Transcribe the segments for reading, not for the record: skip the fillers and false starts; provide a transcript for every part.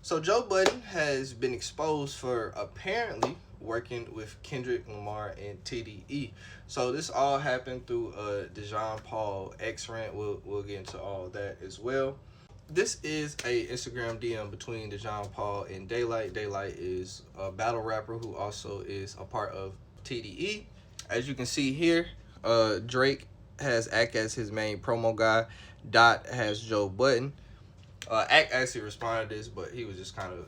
So Joe Budden has been exposed for apparently working with Kendrick, Lamar, and TDE. So this all happened through the Jean Paul X rant. We'll get into all that as well. This is a Instagram DM between Jean Paul and Daylight. Daylight is a battle rapper who also is a part of TDE. As you can see here, Drake has Ack as his main promo guy. Dot has Joe Budden. Ack actually responded to this, but he was just kind of,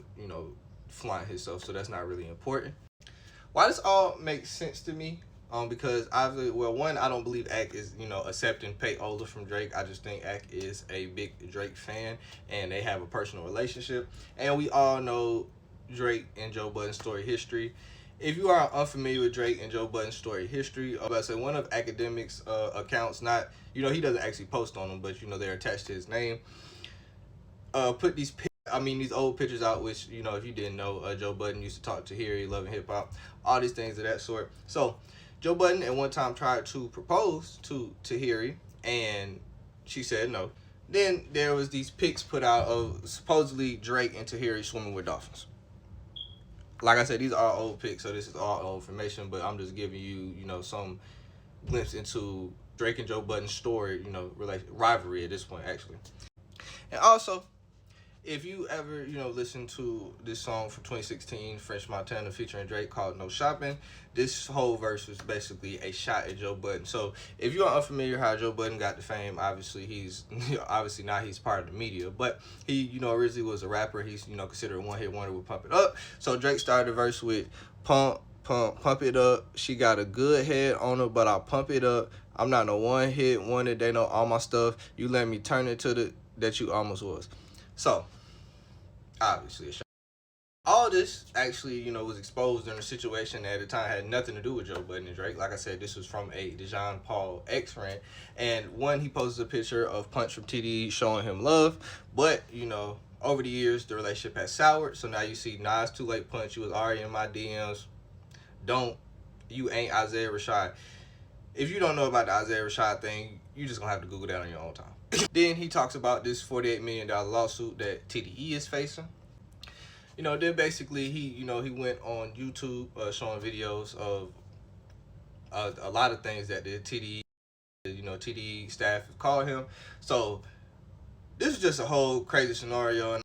flying himself, so that's not really important. Why this all makes sense to me, because obviously, well, one, I don't believe Ack is, accepting payola from Drake. I just think Ack is a big Drake fan, and they have a personal relationship. And we all know Drake and Joe Budden's story history. If you are unfamiliar with Drake and Joe Budden's story history, I say one of Academic's accounts, not, he doesn't actually post on them, but, they're attached to his name. Put these old pictures out, which, if you didn't know, Joe Budden used to talk to Harry, loving hip hop, all these things of that sort. So Joe Budden at one time tried to propose to Harry, and she said no. Then there was these pics put out of supposedly Drake and Tahiri swimming with dolphins. Like I said, these are old pics, so this is all old information, but I'm just giving you, some glimpse into Drake and Joe Budden's story, rivalry at this point, actually. And also, if you ever, listen to this song from 2016, French Montana featuring Drake called No Shopping, this whole verse was basically a shot at Joe Budden. So if you are unfamiliar how Joe Budden got the fame, obviously he's, obviously now he's part of the media, but he, originally was a rapper. He's, considered a one-hit wonder with Pump It Up. So Drake started the verse with pump it up. She got a good head on her, but I'll pump it up. I'm not no one-hit wonder. They know all my stuff. You let me turn it to the that you almost was. So, obviously, a shot. All this actually, was exposed during a situation that at the time had nothing to do with Joe Budden and Drake. Like I said, this was from a Jean Paul X rant. And one, he posted a picture of Punch from TDE showing him love. But, over the years, the relationship has soured. So now you see, nah, it's too late, Punch. You was already in my DMs. You ain't Isaiah Rashad. If you don't know about the Isaiah Rashad thing, you just gonna have to Google that on your own time. Then he talks about this $48 million lawsuit that TDE is facing. Then basically he went on YouTube showing videos of a lot of things that the TDE staff have called him. So this is just a whole crazy scenario.